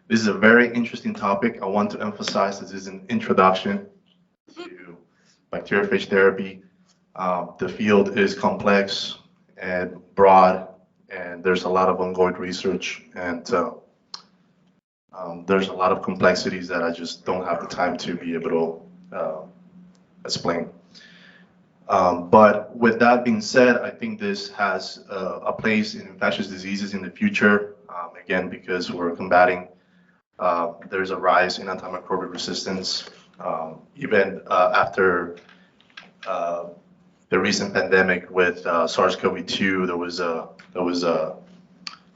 This is a very interesting topic. I want to emphasize this is an introduction to bacteriophage therapy. The field is complex and broad, and there's a lot of ongoing research, and there's a lot of complexities that I just don't have the time to be able to explain. But with that being said, I think this has a place in infectious diseases in the future, again, because we're combating, there's a rise in antimicrobial resistance. Even after the recent pandemic with SARS-CoV-2, there was a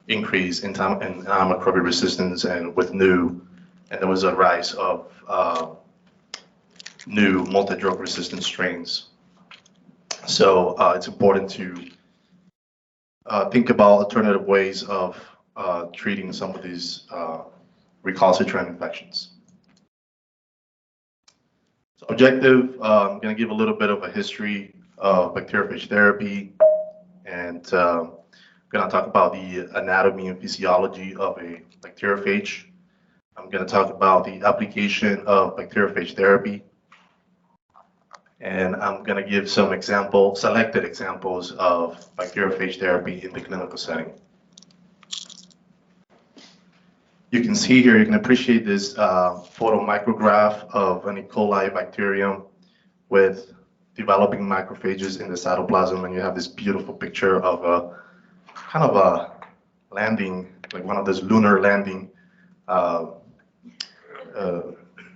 increase in antimicrobial resistance, and there was a rise of new multi-drug resistant strains. So it's important to think about alternative ways of treating some of these recalcitrant infections. So objective, I'm going to give a little bit of a history of bacteriophage therapy, and I'm going to talk about the anatomy and physiology of a bacteriophage. I'm going to talk about the application of bacteriophage therapy, and I'm going to give some selected examples of bacteriophage therapy in the clinical setting. You can see here, you can appreciate this photo micrograph of an E. coli bacterium with developing macrophages in the cytoplasm, and you have this beautiful picture of a kind of a landing, like one of those lunar landing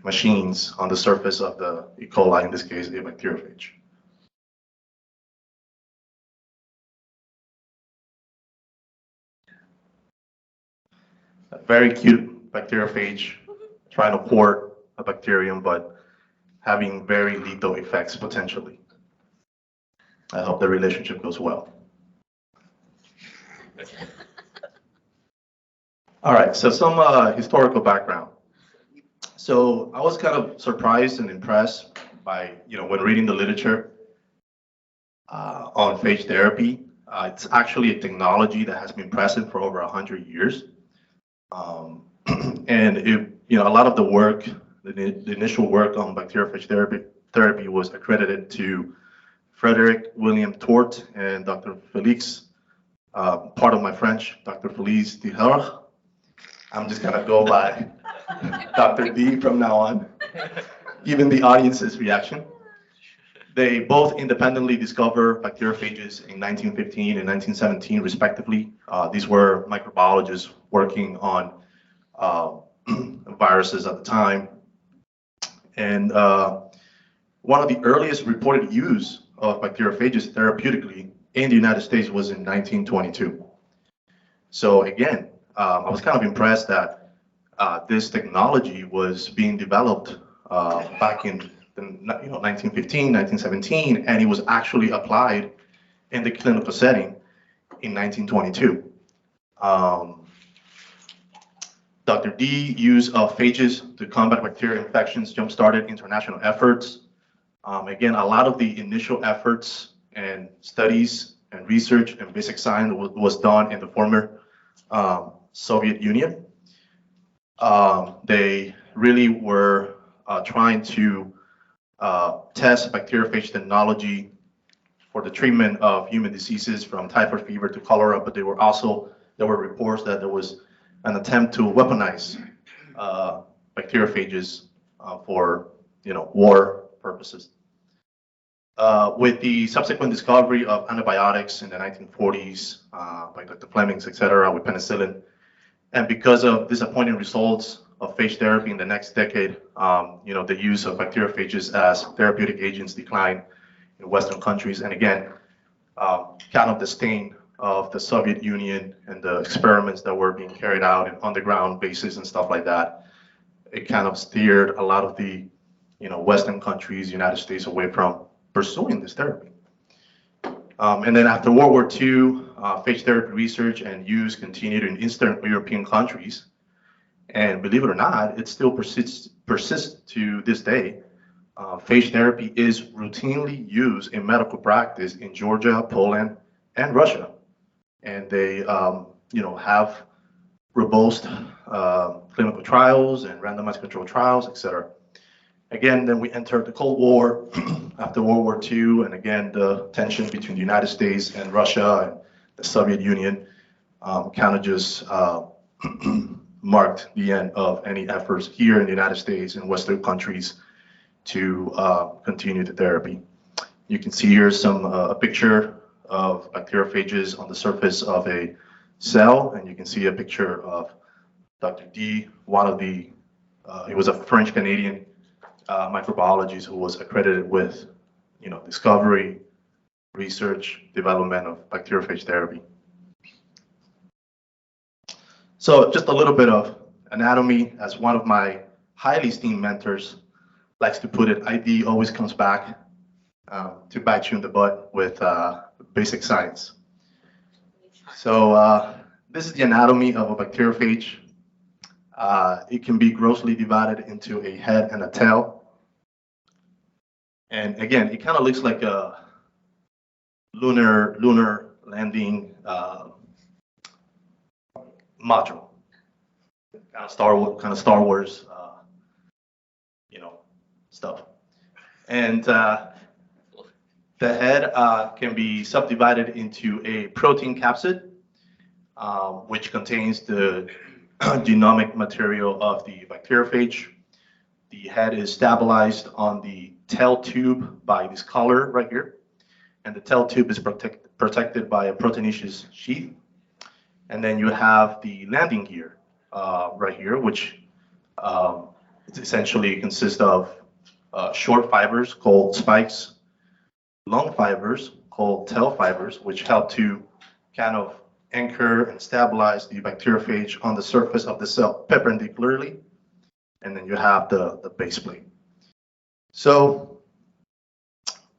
machines on the surface of the E. coli, in this case, a bacteriophage. A very cute bacteriophage trying to court a bacterium, but having very lethal effects potentially. I hope the relationship goes well. All right, so some historical background. So I was kind of surprised and impressed by, when reading the literature on phage therapy. It's actually a technology that has been present for over 100 years. And a lot of the work, the initial work on bacteriophage therapy was accredited to Frederick William Tort and Dr. Felix, part of my French, Dr. Felix Diaz. I'm just gonna go by Dr. D from now on, given the audience's reaction. They both independently discovered bacteriophages in 1915 and 1917, respectively. These were microbiologists working on viruses at the time. And one of the earliest reported use of bacteriophages therapeutically in the United States was in 1922. So again, I was kind of impressed that this technology was being developed back in 1915, 1917, and it was actually applied in the clinical setting in 1922. Dr. D use of phages to combat bacterial infections jump-started international efforts. Again, a lot of the initial efforts and studies and research and basic science was done in the former Soviet Union. They really were trying to test bacteriophage technology for the treatment of human diseases from typhoid fever to cholera, but there were reports that there was an attempt to weaponize bacteriophages for war purposes. With the subsequent discovery of antibiotics in the 1940s by Dr. Flemings, etc., with penicillin, and because of disappointing results of phage therapy in the next decade, the use of bacteriophages as therapeutic agents declined in Western countries. And again, kind of the stain of the Soviet Union and the experiments that were being carried out in underground bases and stuff like that, it kind of steered a lot of the Western countries, United States, away from pursuing this therapy. And then after World War II, phage therapy research and use continued in Eastern European countries. And believe it or not, it still persists to this day. Phage therapy is routinely used in medical practice in Georgia, Poland, and Russia. And they, have robust clinical trials and randomized control trials, etc. Again, then we entered the Cold War after World War II, and again, the tension between the United States and Russia and the Soviet Union kind of just marked the end of any efforts here in the United States and Western countries to continue the therapy. You can see here a picture of bacteriophages on the surface of a cell, and you can see a picture of Dr. D, one of the, he was a French-Canadian microbiologist who was accredited with, discovery, research, development of bacteriophage therapy. So just a little bit of anatomy, as one of my highly esteemed mentors likes to put it, ID always comes back to bite you in the butt with basic science. So this is the anatomy of a bacteriophage. It can be grossly divided into a head and a tail. And again, it kind of looks like a lunar landing module, kind of Star Wars, stuff. And the head can be subdivided into a protein capsid, which contains the genomic material of the bacteriophage. The head is stabilized on the tail tube by this collar right here, and the tail tube is protected by a proteinaceous sheath. And then you have the landing gear right here, which essentially consists of short fibers called spikes, long fibers called tail fibers, which help to kind of anchor and stabilize the bacteriophage on the surface of the cell perpendicularly. And then you have the base plate. So,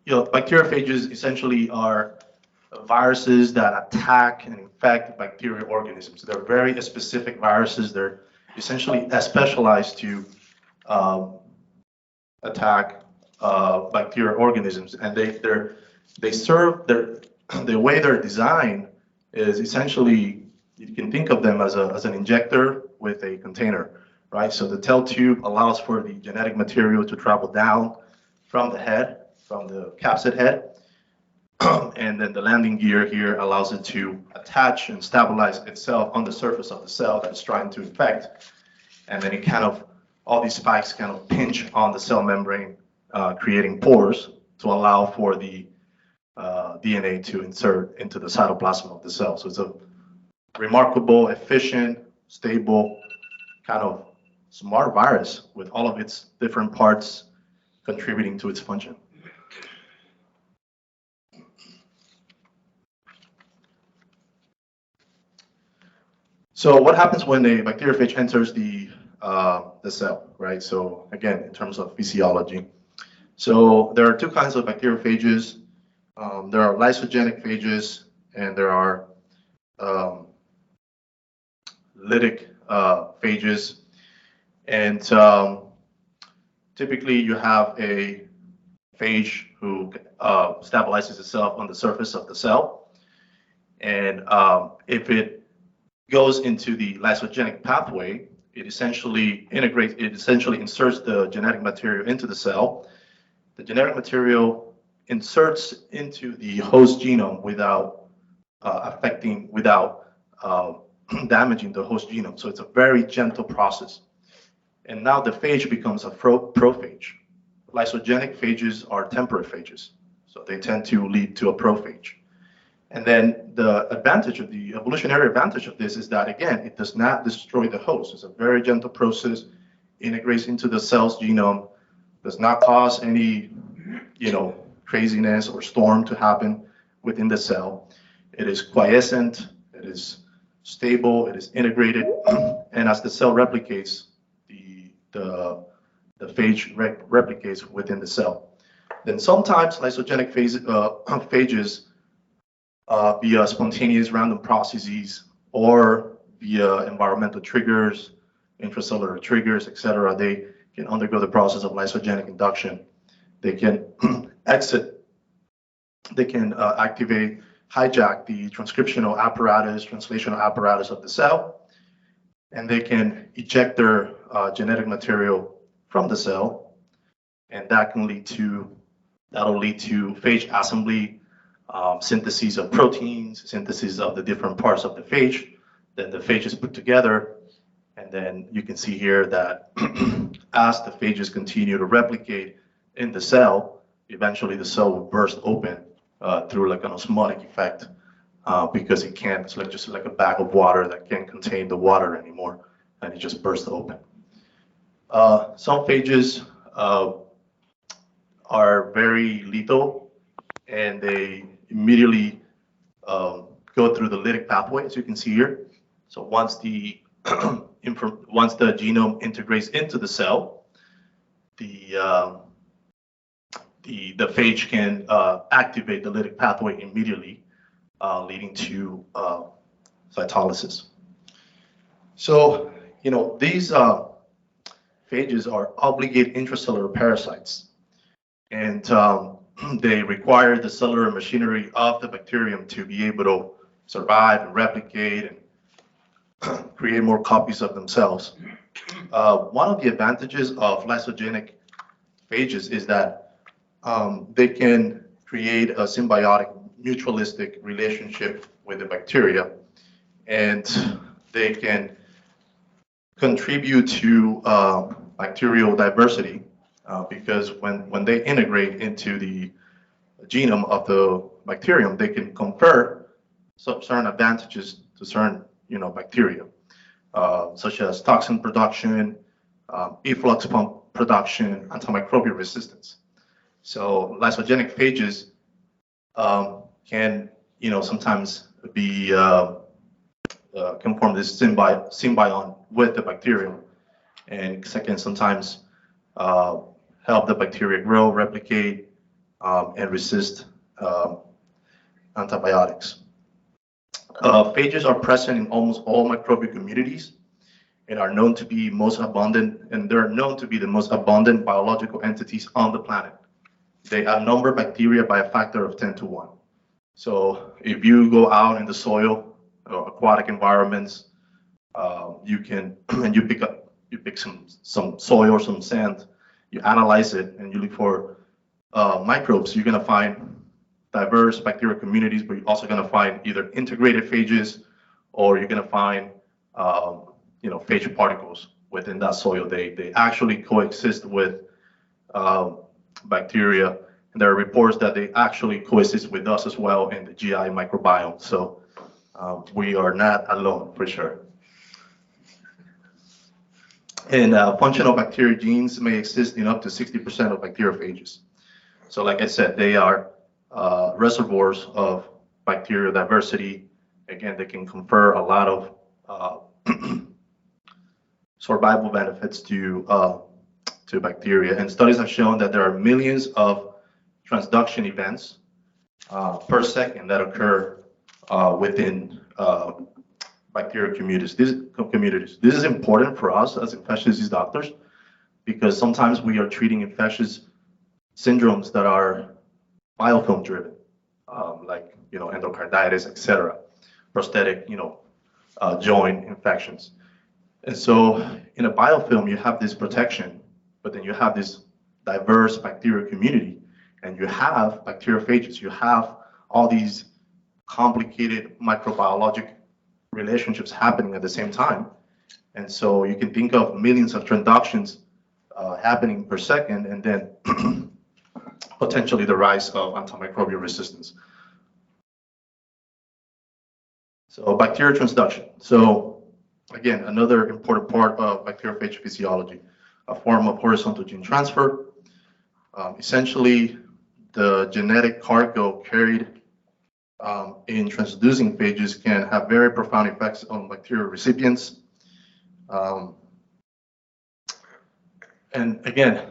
bacteriophages essentially are viruses that attack and infect bacterial organisms. They're very specific viruses. They're essentially specialized to attack bacterial organisms, and they serve the way they're designed is essentially, you can think of them as an injector with a container, right? So the tail tube allows for the genetic material to travel down from the head, from the capsid head, and then the landing gear here allows it to attach and stabilize itself on the surface of the cell that it's trying to infect, and then it all these spikes kind of pinch on the cell membrane, creating pores to allow for the DNA to insert into the cytoplasm of the cell. So it's a remarkable, efficient, stable, kind of smart virus with all of its different parts contributing to its function. So what happens when a bacteriophage enters the cell, right? So again, in terms of physiology. So there are two kinds of bacteriophages. There are lysogenic phages, and there are lytic phages. And typically you have a phage who stabilizes itself on the surface of the cell. And if it goes into the lysogenic pathway, it essentially inserts the genetic material into the cell. The genetic material inserts into the host genome without damaging the host genome. So it's a very gentle process. And now the phage becomes a prophage. Lysogenic phages are temperate phages, so they tend to lead to a prophage. And then the evolutionary advantage of this is that, again, it does not destroy the host. It's a very gentle process, integrates into the cell's genome, does not cause any, craziness or storm to happen within the cell. It is quiescent, it is stable, it is integrated, and as the cell replicates, the phage replicates within the cell. Then sometimes lysogenic phages via spontaneous random processes or via environmental triggers, intracellular triggers, etc., they can undergo the process of lysogenic induction. They can hijack the translational apparatus of the cell, and they can eject their genetic material from the cell, and that'll lead to phage assembly, synthesis of proteins, synthesis of the different parts of the phage. Then the phage is put together, and then you can see here that as the phages continue to replicate in the cell, eventually the cell will burst open through like an osmotic effect because it can't, it's like just like a bag of water that can't contain the water anymore, and it just bursts open. Some phages are very lethal, and they immediately go through the lytic pathway, as you can see here. So once the once the genome integrates into the cell, the phage can activate the lytic pathway immediately, leading to cytolysis. So, you know, these phages are obligate intracellular parasites, and they require the cellular machinery of the bacterium to be able to survive and replicate and create more copies of themselves. One of the advantages of lysogenic phages is that they can create a symbiotic mutualistic relationship with the bacteria, and they can contribute to bacterial diversity because when they integrate into the genome of the bacterium, they can confer certain advantages to certain bacteria, such as toxin production, efflux pump production, antimicrobial resistance. So lysogenic phages can, sometimes be can form this symbiont with the bacterium, and can sometimes help the bacteria grow, replicate, and resist antibiotics. Phages are present in almost all microbial communities and are known to be most abundant, and they're known to be the most abundant biological entities on the planet. They outnumber bacteria by a factor of 10 to 1. So if you go out in the soil or aquatic environments, you can, and you pick some soil or some sand, you analyze it, and you look for microbes, you're gonna find diverse bacterial communities, but you're also going to find either integrated phages, or you're going to find phage particles within that soil. They actually coexist with bacteria, and there are reports that they actually coexist with us as well in the GI microbiome. So we are not alone, for sure. And functional bacteria genes may exist in up to 60% of bacteriophages. So like I said, they are reservoirs of bacterial diversity. Again, they can confer a lot of survival benefits to bacteria. And studies have shown that there are millions of transduction events per second that occur within bacterial communities. This is important for us as infectious disease doctors, because sometimes we are treating infectious syndromes that are biofilm driven, like endocarditis, etc., prosthetic, joint infections. And so in a biofilm, you have this protection, but then you have this diverse bacterial community, and you have bacteriophages, you have all these complicated microbiologic relationships happening at the same time. And so you can think of millions of transductions happening per second, and then potentially the rise of antimicrobial resistance. So bacterial transduction. So again, another important part of bacteriophage physiology, a form of horizontal gene transfer. Essentially, the genetic cargo carried in transducing phages can have very profound effects on bacterial recipients. And again,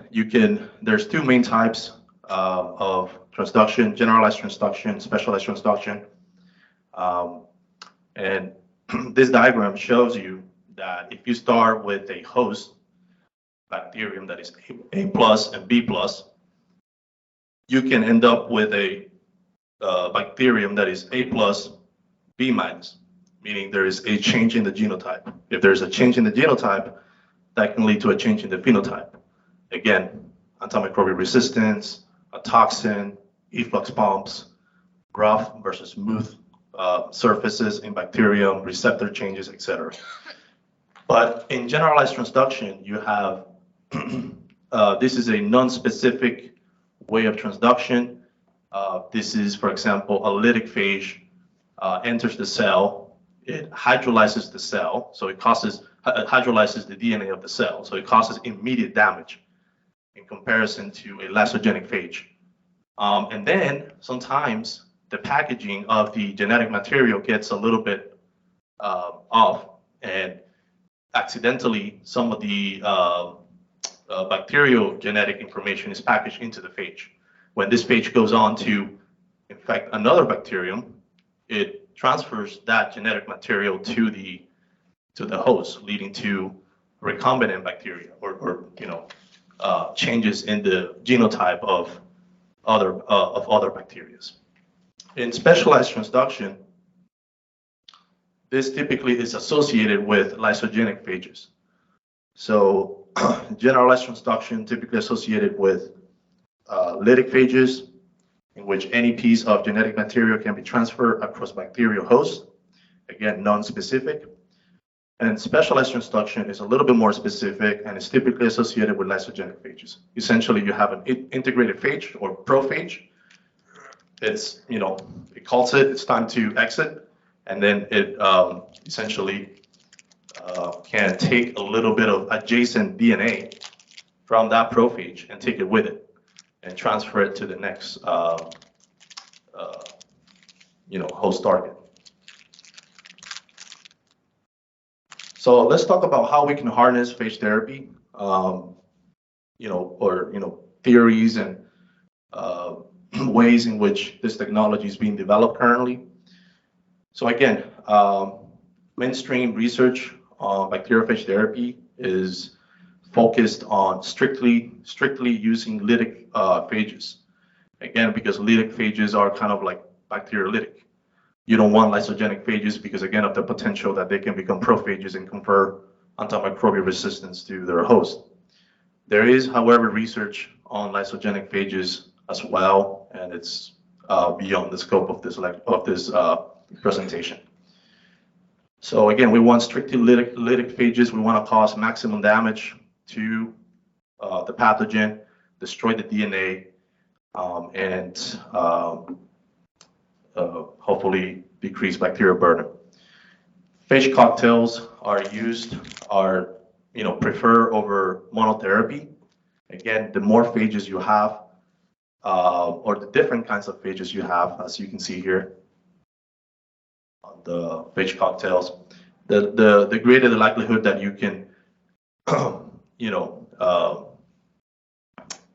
there's two main types of transduction: generalized transduction, specialized transduction. And this diagram shows you that if you start with a host bacterium that is A plus and B plus, you can end up with a bacterium that is A plus, B minus. meaning there is a change in the genotype. If there's a change in the genotype, that can lead to a change in the phenotype. Again, antimicrobial resistance, a toxin, efflux pumps, rough versus smooth surfaces in bacterium, receptor changes, etc. But in generalized transduction, you have this is a non-specific way of transduction. This is, for example, a lytic phage enters the cell. It hydrolyzes the cell, so it hydrolyzes the DNA of the cell, so it causes immediate damage in comparison to a lysogenic phage. And then sometimes the packaging of the genetic material gets a little bit off, and accidentally some of the bacterial genetic information is packaged into the phage. When this phage goes on to infect another bacterium, it transfers that genetic material to the host, leading to recombinant bacteria or changes in the genotype of other bacteria. In specialized transduction, this typically is associated with lysogenic phages. So generalized transduction typically associated with lytic phages, in which any piece of genetic material can be transferred across bacterial hosts, again, non-specific. And specialized transduction is a little bit more specific and is typically associated with lysogenic phages. Essentially, you have an integrated phage or prophage. It's, it calls it, it's time to exit, and then it essentially can take a little bit of adjacent DNA from that prophage and take it with it and transfer it to the next host target. So let's talk about how we can harness phage therapy, theories and ways in which this technology is being developed currently. So again, mainstream research on bacteriophage therapy is focused on strictly using lytic phages. Again, because lytic phages are kind of like bacteriolytic. You don't want lysogenic phages because, again, of the potential that they can become prophages and confer antimicrobial resistance to their host. There is, however, research on lysogenic phages as well, and it's beyond the scope of this presentation. So again, we want strictly lytic phages. We want to cause maximum damage to the pathogen, destroy the DNA, and hopefully decrease bacterial burden. Phage cocktails are preferred over monotherapy. Again, the more phages you have, or the different kinds of phages you have, as you can see here on the phage cocktails, the greater the likelihood that you can,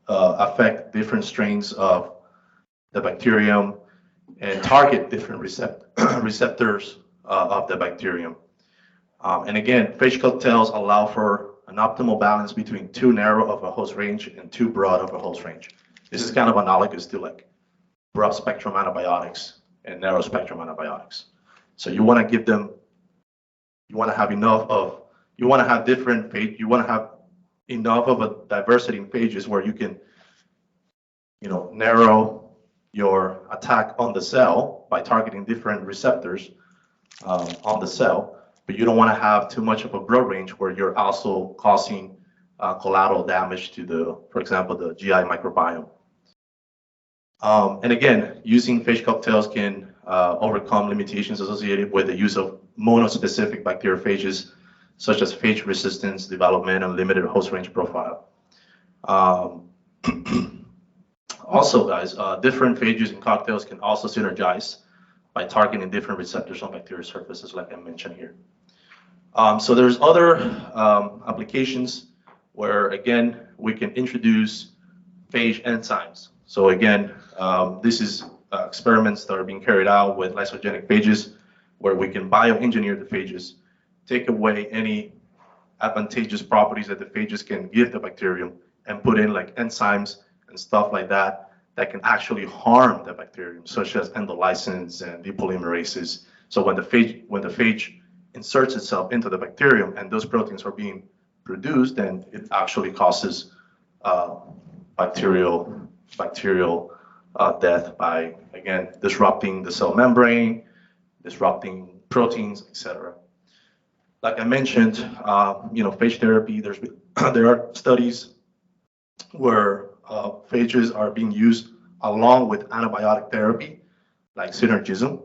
affect different strains of the bacterium and target different receptors of the bacterium. And again, phage cocktails allow for an optimal balance between too narrow of a host range and too broad of a host range. This is kind of analogous to like broad spectrum antibiotics and narrow spectrum antibiotics. So you want to give them, you want to have enough of a diversity in phages where you can, narrow your attack on the cell by targeting different receptors on the cell, but you don't want to have too much of a broad range where you're also causing collateral damage to for example, the GI microbiome. And again, using phage cocktails can overcome limitations associated with the use of monospecific bacteriophages, such as phage resistance development and limited host range profile. Also, guys, different phages and cocktails can also synergize by targeting different receptors on bacterial surfaces, like I mentioned here. So there's other applications where, again, we can introduce phage enzymes. So again, this is experiments that are being carried out with lysogenic phages, where we can bioengineer the phages, take away any advantageous properties that the phages can give the bacterium, and put in like enzymes and stuff like that that can actually harm the bacterium, such as endolysins and depolymerases So when the phage inserts itself into the bacterium and those proteins are being produced, then it actually causes bacterial death by, again, disrupting the cell membrane, disrupting proteins, etc. Like I mentioned, phage therapy, there are studies where phages are being used along with antibiotic therapy, like synergism.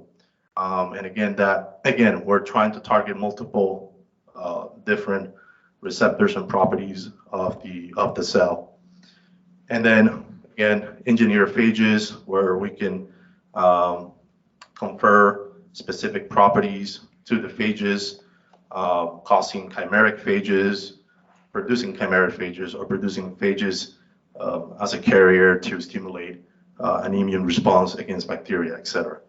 And again, we're trying to target multiple different receptors and properties of the cell. And then again, engineer phages, where we can confer specific properties to the phages, causing chimeric phages, producing chimeric phages, or producing phages as a carrier to stimulate an immune response against bacteria, etc.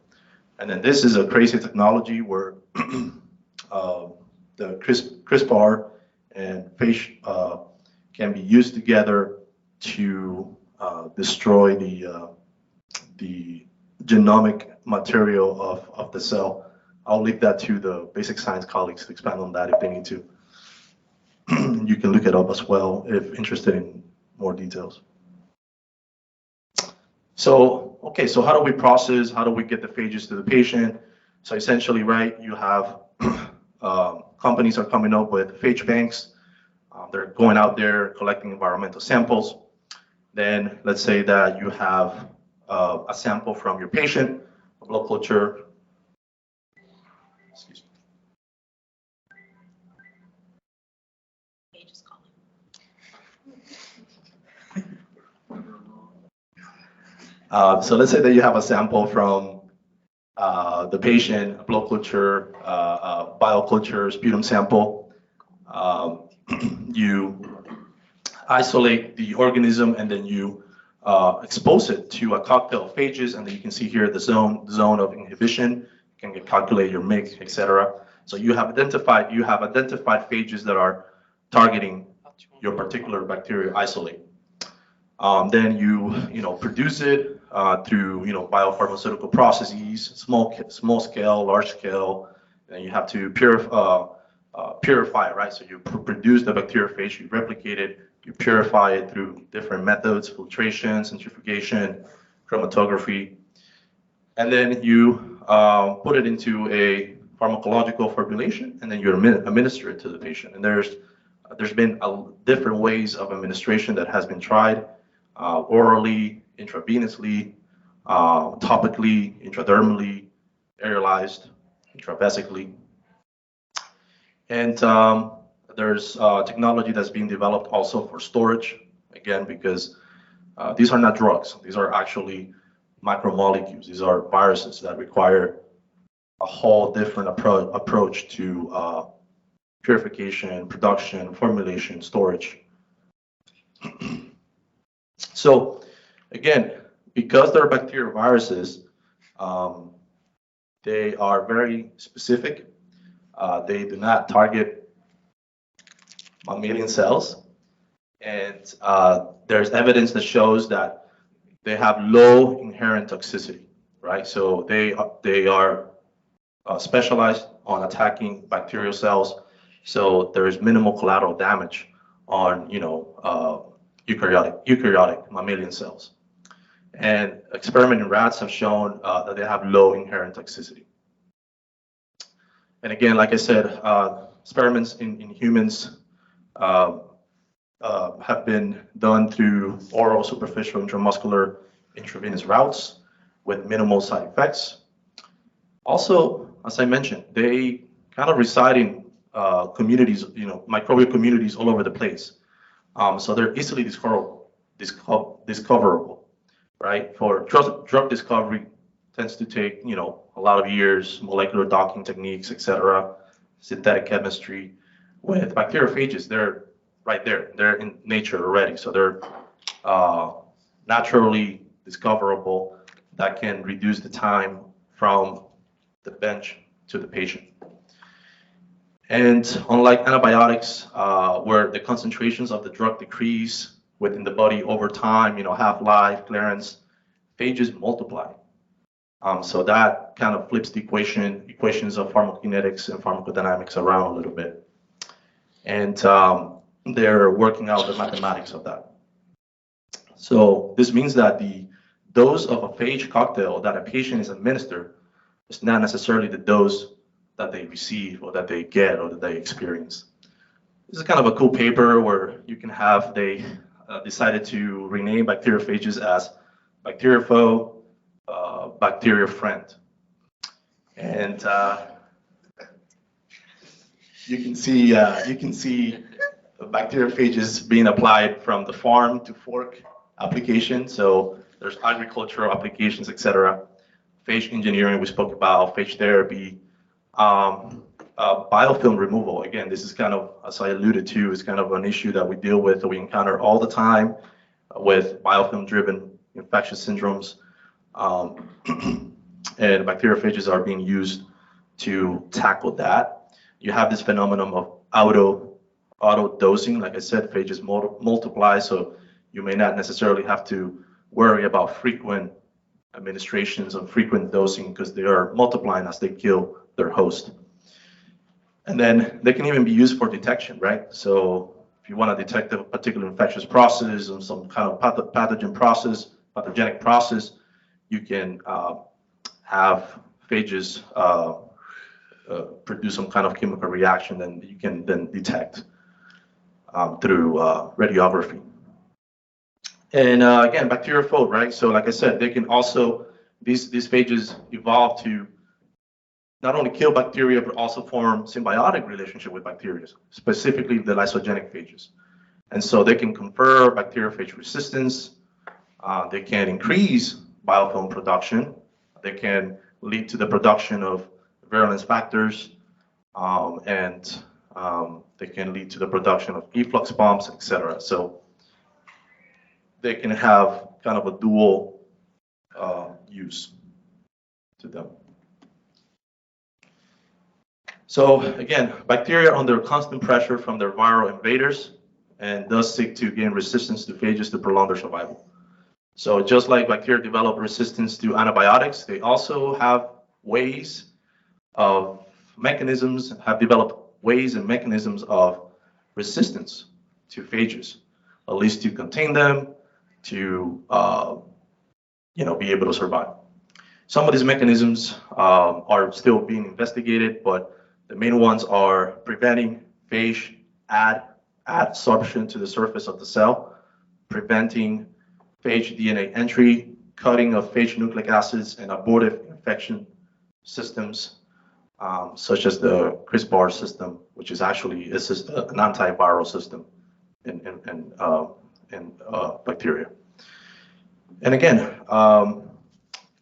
And then this is a crazy technology where the CRISPR and phage can be used together to destroy the genomic material of the cell. I'll leave that to the basic science colleagues to expand on that if they need to. You can look it up as well if interested in more details. So, okay, so how do we process, how do we get the phages to the patient? So essentially, right, you have companies are coming up with phage banks. They're going out there collecting environmental samples. Then let's say that you have a sample from your patient, a blood culture. Excuse me. So let's say that you have a sample from the patient, a blood culture, bioculture, sputum sample. You isolate the organism and then you expose it to a cocktail of phages, and then you can see here the zone of inhibition. You can calculate your MIC, etc. So you have identified phages that are targeting your particular bacterial isolate. Then you produce it through biopharmaceutical processes, small scale, large scale, and you have to purify it, right? So you produce the bacteriophage, you replicate it, you purify it through different methods, filtration, centrifugation, chromatography, and then you put it into a pharmacological formulation, and then you administer it to the patient. And there's been different ways of administration that has been tried, orally, intravenously, topically, intradermally, aerolized, intravesically. And there's technology that's being developed also for storage, again, because these are not drugs. These are actually macromolecules. These are viruses that require a whole different approach to purification, production, formulation, storage. So again, because they're bacterial viruses, they are very specific. They do not target mammalian cells, and there's evidence that shows that they have low inherent toxicity, right? So they are specialized on attacking bacterial cells, so there is minimal collateral damage on eukaryotic mammalian cells. And experiments in rats have shown that they have low inherent toxicity. And again, like I said, experiments in humans have been done through oral, superficial, intramuscular, intravenous routes with minimal side effects. Also, as I mentioned, they kind of reside in communities, microbial communities all over the place. So they're easily discoverable, right? For drug discovery tends to take, a lot of years, molecular docking techniques, etc., synthetic chemistry. With bacteriophages, they're right there. They're in nature already, so they're naturally discoverable. That can reduce the time from the bench to the patient. And unlike antibiotics, where the concentrations of the drug decrease within the body over time, half-life, clearance, phages multiply. So that kind of flips the equations of pharmacokinetics and pharmacodynamics around a little bit. And they're working out the mathematics of that. So this means that the dose of a phage cocktail that a patient is administered is not necessarily the dose that they receive or that they get or that they experience. This is kind of a cool paper where you can have, they decided to rename bacteriophages as Bacteriophage, bacteria friend. And you can see bacteriophages being applied from the farm to fork application. So there's agricultural applications, etc. Phage engineering, we spoke about, phage therapy, biofilm removal. Again, this is kind of, as I alluded to, is kind of an issue that we deal with, that we encounter all the time with biofilm-driven infectious syndromes. And bacteriophages are being used to tackle that. You have this phenomenon of auto dosing. Like I said, phages multiply, so you may not necessarily have to worry about frequent administrations or frequent dosing because they are multiplying as they kill their host. And then they can even be used for detection, right? So if you want to detect a particular infectious process or some kind of pathogenic process, you can have phages produce some kind of chemical reaction, and you can then detect through radiography. And again, bacteriophage, right? So like I said, they can also, these phages evolve to not only kill bacteria, but also form symbiotic relationship with bacteria, specifically the lysogenic phages. And so they can confer bacteriophage resistance. They can increase biofilm production. They can lead to the production of virulence factors, and they can lead to the production of efflux pumps, etc. So they can have kind of a dual use to them. So again, bacteria are under constant pressure from their viral invaders and thus seek to gain resistance to phages to prolong their survival. So just like bacteria develop resistance to antibiotics, they also have ways of mechanisms, have developed ways and mechanisms of resistance to phages, at least to contain them, to be able to survive. Some of these mechanisms are still being investigated, but the main ones are preventing phage adsorption to the surface of the cell, preventing phage DNA entry, cutting of phage nucleic acids, and abortive infection systems, such as the CRISPR system, which is actually an antiviral system in bacteria. And again,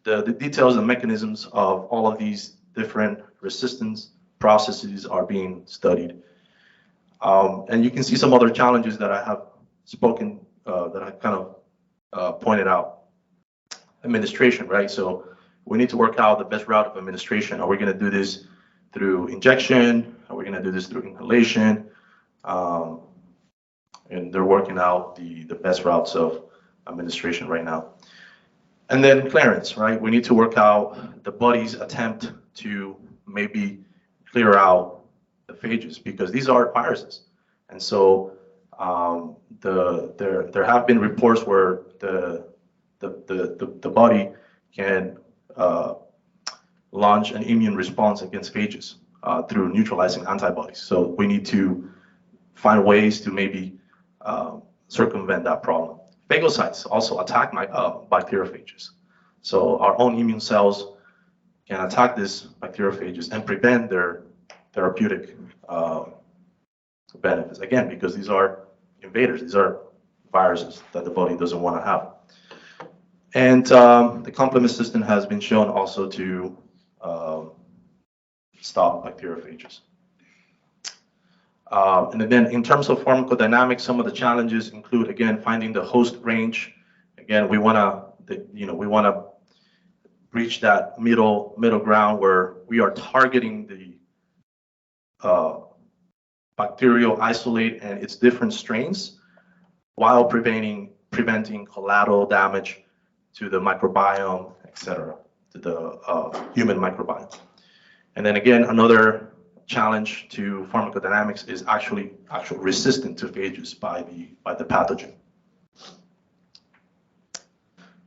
the details and mechanisms of all of these different resistance processes are being studied. And you can see some other challenges that I have spoken, that I kind of pointed out. Administration, right? So we need to work out the best route of administration. Are we going to do this through injection? Are we going to do this through inhalation? And they're working out the best routes of administration right now. And then clearance, right? We need to work out the body's attempt to maybe clear out the phages, because these are viruses. And so there have been reports where the body can launch an immune response against phages through neutralizing antibodies. So we need to find ways to maybe circumvent that problem. Phagocytes also attack bacteriophages. So our own immune cells can attack these bacteriophages and prevent their therapeutic benefits. Again, because these are invaders, these are viruses that the body doesn't want to have. And the complement system has been shown also to stop bacteriophages. And then in terms of pharmacodynamics, some of the challenges include, again, finding the host range. Again, we want to reach that middle ground where we are targeting the bacterial isolate and its different strains, while preventing collateral damage to the microbiome, etc. human microbiome. And then again, another challenge to pharmacodynamics is actual resistance to phages by the pathogen.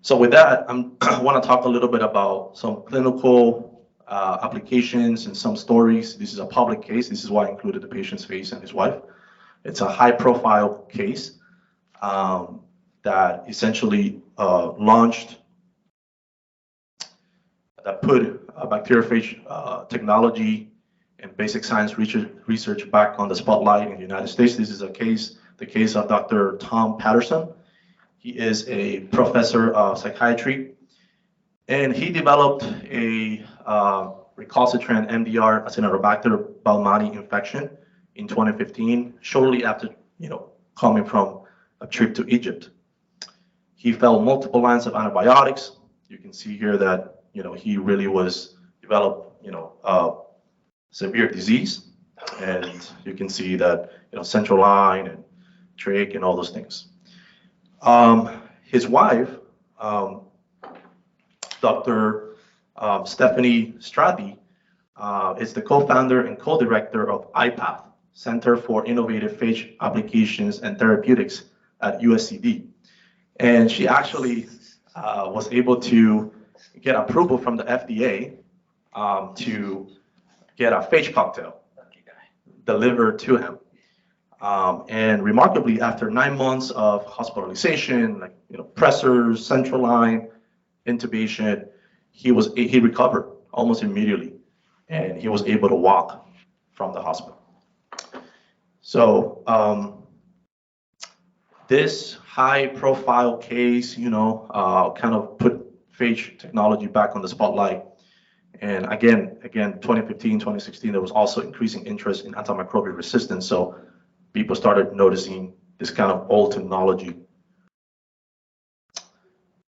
So with that, I want to talk a little bit about some clinical applications and some stories. This is a public case. This is why I included the patient's face and his wife. It's a high-profile case that essentially launched, that put bacteriophage technology and basic science research back on the spotlight in the United States. This is the case of Dr. Tom Patterson. He is a professor of psychiatry, and he developed a recalcitrant MDR Acinetobacter baumannii infection in 2015, shortly after coming from a trip to Egypt. He failed multiple lines of antibiotics. You can see here that he really developed severe disease, and you can see that central line and trach and all those things. His wife, Dr. Stephanie Strati, is the co-founder and co-director of IPATH, Center for Innovative Phage Applications and Therapeutics at USCD. And she actually was able to get approval from the FDA to get a phage cocktail delivered to him. And remarkably, after 9 months of hospitalization, pressors, central line, intubation, he recovered almost immediately, and he was able to walk from the hospital. So this high-profile case, kind of put phage technology back on the spotlight. And again, 2015, 2016, there was also increasing interest in antimicrobial resistance. So people started noticing this kind of old technology.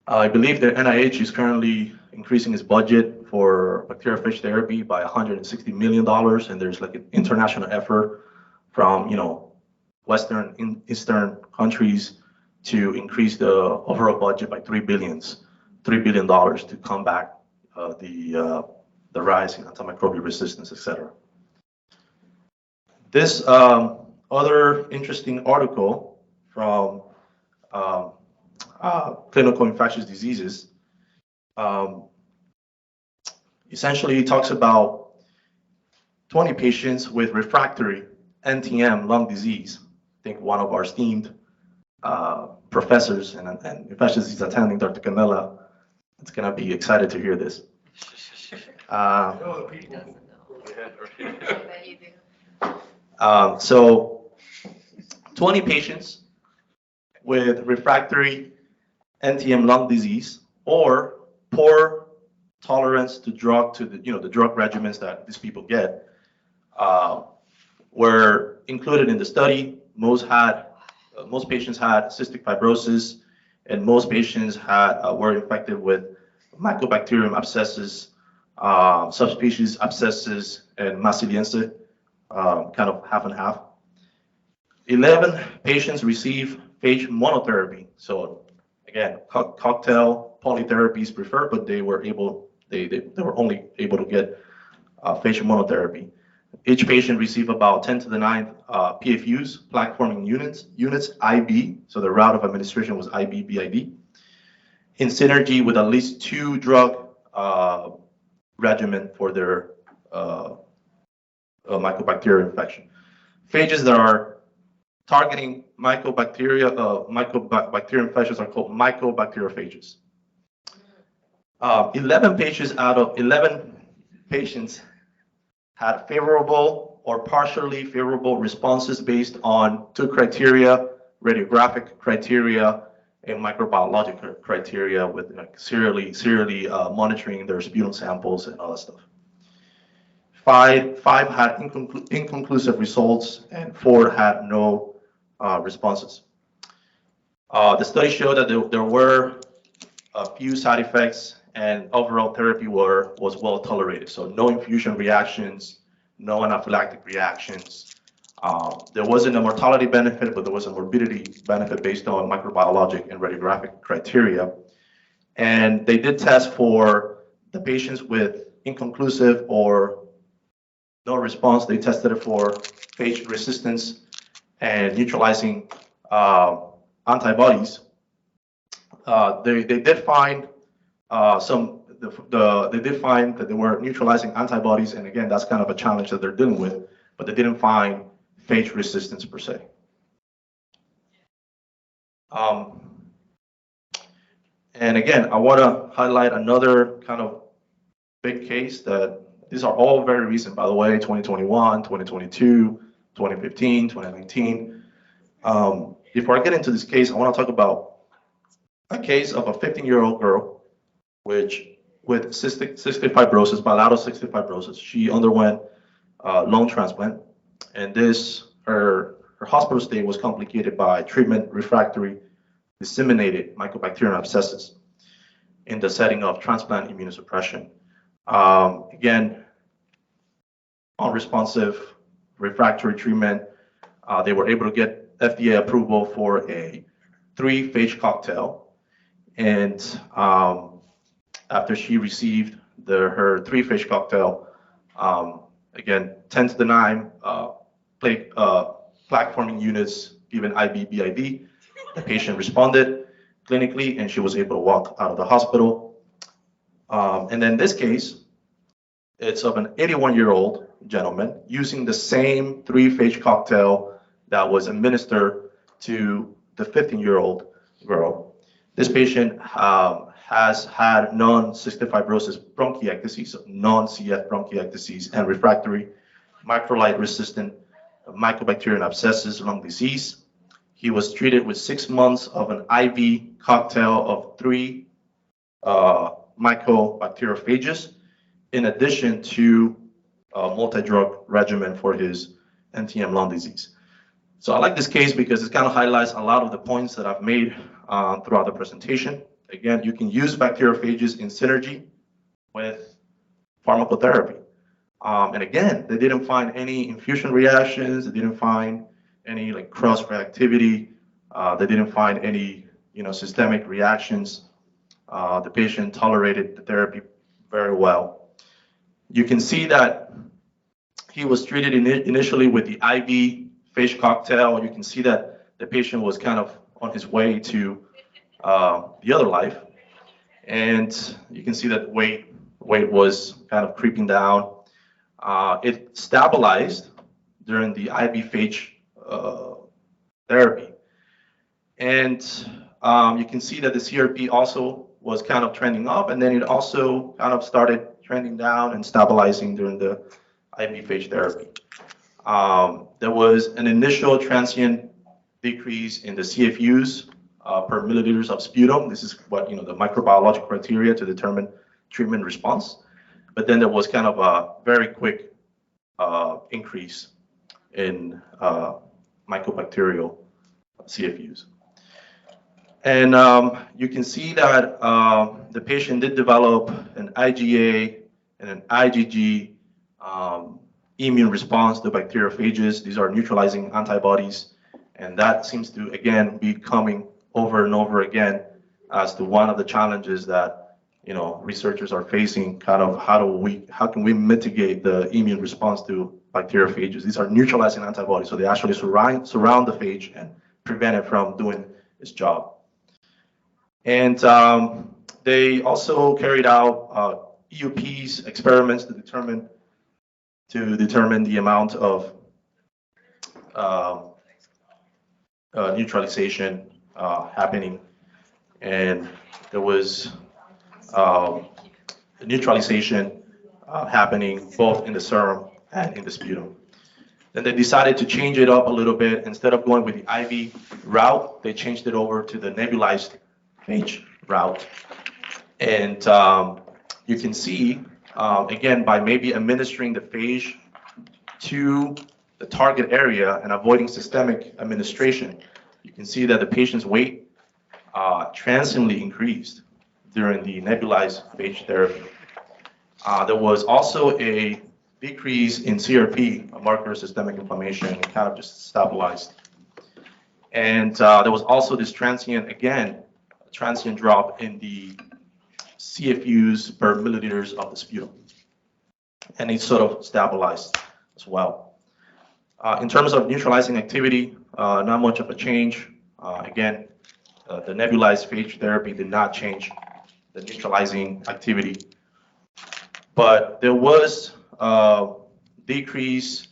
I believe the NIH is currently increasing its budget for bacteriophage therapy by $160 million, and there's an international effort from Western and Eastern countries to increase the overall budget by $3 billion to combat the rise in antimicrobial resistance, etc. This other interesting article from Clinical Infectious Diseases essentially talks about 20 patients with refractory NTM lung disease. I think one of our esteemed professors and infectious disease attending, Dr. Canella, is going to be excited to hear this. So 20 patients with refractory NTM lung disease or poor tolerance to the drug regimens that these people get were included in the study. Most patients had cystic fibrosis, and most patients were infected with Mycobacterium abscessus, subspecies abscessus, and Massiliense, kind of half and half. 11 patients received phage monotherapy. So again, cocktail polytherapy is preferred, but they were only able to get phage monotherapy. Each patient received about 10 to the 9th PFUs, plaque-forming units, IB. So the route of administration was IB, BID, in synergy with at least 2 drug regimen for their mycobacterial infection. Phages that are targeting mycobacterial infections are called mycobacteriophages. 11 patients out of 11 patients had favorable or partially favorable responses based on 2 criteria: radiographic criteria and microbiological criteria, with serially monitoring their sputum samples and all that stuff. 5 had inconclusive results, and 4 had no responses. The study showed that there were a few side effects, and overall therapy was well tolerated. So no infusion reactions, no anaphylactic reactions. There wasn't a mortality benefit, but there was a morbidity benefit based on microbiologic and radiographic criteria. And they did test for the patients with inconclusive or no response, they tested it for phage resistance and neutralizing antibodies. They did find they did find that they were neutralizing antibodies, and again, that's kind of a challenge that they're dealing with, but they didn't find phage resistance per se. And again, I want to highlight another kind of big case that these are all very recent, by the way, 2021, 2022, 2015, 2019. Before I get into this case, I want to talk about a case of a 15-year-old girl with cystic fibrosis, bilateral cystic fibrosis. She underwent lung transplant, and her hospital stay was complicated by treatment refractory disseminated mycobacterial abscesses in the setting of transplant immunosuppression. Again, unresponsive refractory treatment, they were able to get FDA approval for a 3-phage cocktail, and after she received her 3-phage cocktail, again, 10 to the 9 plaque-forming units given IV BID. The patient responded clinically, and she was able to walk out of the hospital. And then this case, it's of an 81-year-old gentleman using the same 3-phage cocktail that was administered to the 15-year-old girl. This patient has had non-cystic fibrosis bronchiectasis, non-CF bronchiectasis, and refractory macrolide-resistant mycobacterial abscesses lung disease. He was treated with 6 months of an IV cocktail of 3 mycobacteriophages, in addition to a multi-drug regimen for his NTM lung disease. So I like this case because it kind of highlights a lot of the points that I've made throughout the presentation. Again, you can use bacteriophages in synergy with pharmacotherapy. And again, they didn't find any infusion reactions. They didn't find any like cross-reactivity. They didn't find any systemic reactions. The patient tolerated the therapy very well. You can see that he was treated initially with the IV phage cocktail. You can see that the patient was kind of on his way to the other life, and you can see that weight was kind of creeping down. It stabilized during the IV phage therapy, and you can see that the CRP also was kind of trending up, and then it also kind of started trending down and stabilizing during the IV phage therapy. There was an initial transient decrease in the CFUs per milliliters of sputum. This is what the microbiological criteria to determine treatment response. But then there was kind of a very quick increase in mycobacterial CFUs. And you can see that the patient did develop an IgA and an IgG immune response to bacteriophages. These are neutralizing antibodies, and that seems to again be coming over and over again as to one of the challenges that researchers are facing. Kind of how can we mitigate the immune response to bacteriophages? These are neutralizing antibodies, so they actually surround the phage and prevent it from doing its job. And they also carried out EUPs experiments to determine the amount of neutralization happening, and there was neutralization happening both in the serum and in the sputum. Then they decided to change it up a little bit. Instead of going with the IV route, they changed it over to the nebulized phage route. And you can see, again, by maybe administering the phage to the target area and avoiding systemic administration, you can see that the patient's weight transiently increased during the nebulized phage therapy. There was also a decrease in CRP, a marker of systemic inflammation, and kind of just stabilized. And there was also this transient drop in the CFUs per milliliters of the sputum. And it's sort of stabilized as well. In terms of neutralizing activity, not much of a change. Again, the nebulized phage therapy did not change the neutralizing activity, but there was decrease.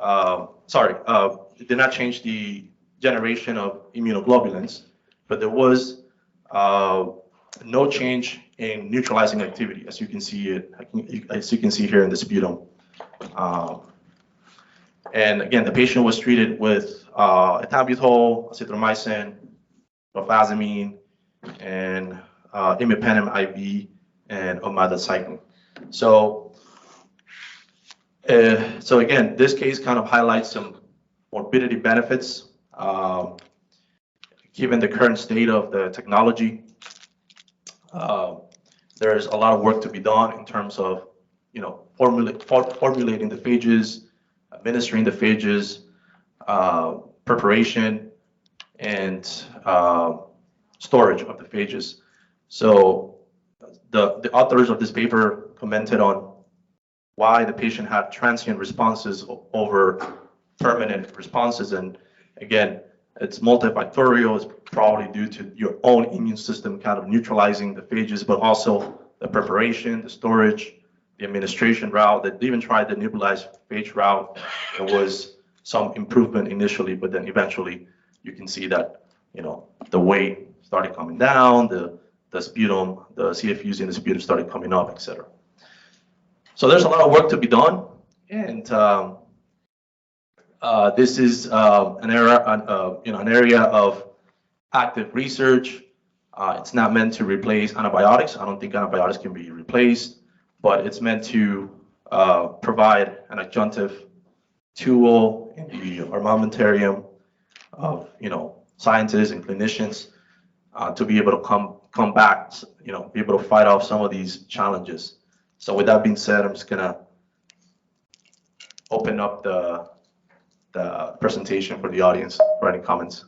It did not change the generation of immunoglobulins, but there was no change in neutralizing activity, as you can see here in the sputum. And again, the patient was treated with ethambutol, azithromycin, clofazimine, and imipenem IV, and omadacycline. So again, this case kind of highlights some morbidity benefits given the current state of the technology. There's a lot of work to be done in terms of, formulating the phages, administering the phages, preparation, and storage of the phages. So the authors of this paper commented on why the patient had transient responses over permanent responses. And again, it's multifactorial. It's probably due to your own immune system kind of neutralizing the phages, but also the preparation, the storage, the administration route. They even tried the nebulized phage route. There was some improvement initially, but then eventually you can see that, the weight started coming down, the sputum, the CFUs in the sputum started coming up, etc. So there's a lot of work to be done, and this is an area of active research. It's not meant to replace antibiotics. I don't think antibiotics can be replaced, but it's meant to provide an adjunctive tool in the armamentarium of scientists and clinicians to be able to come back, be able to fight off some of these challenges. So with that being said, I'm just gonna open up the presentation for the audience for any comments.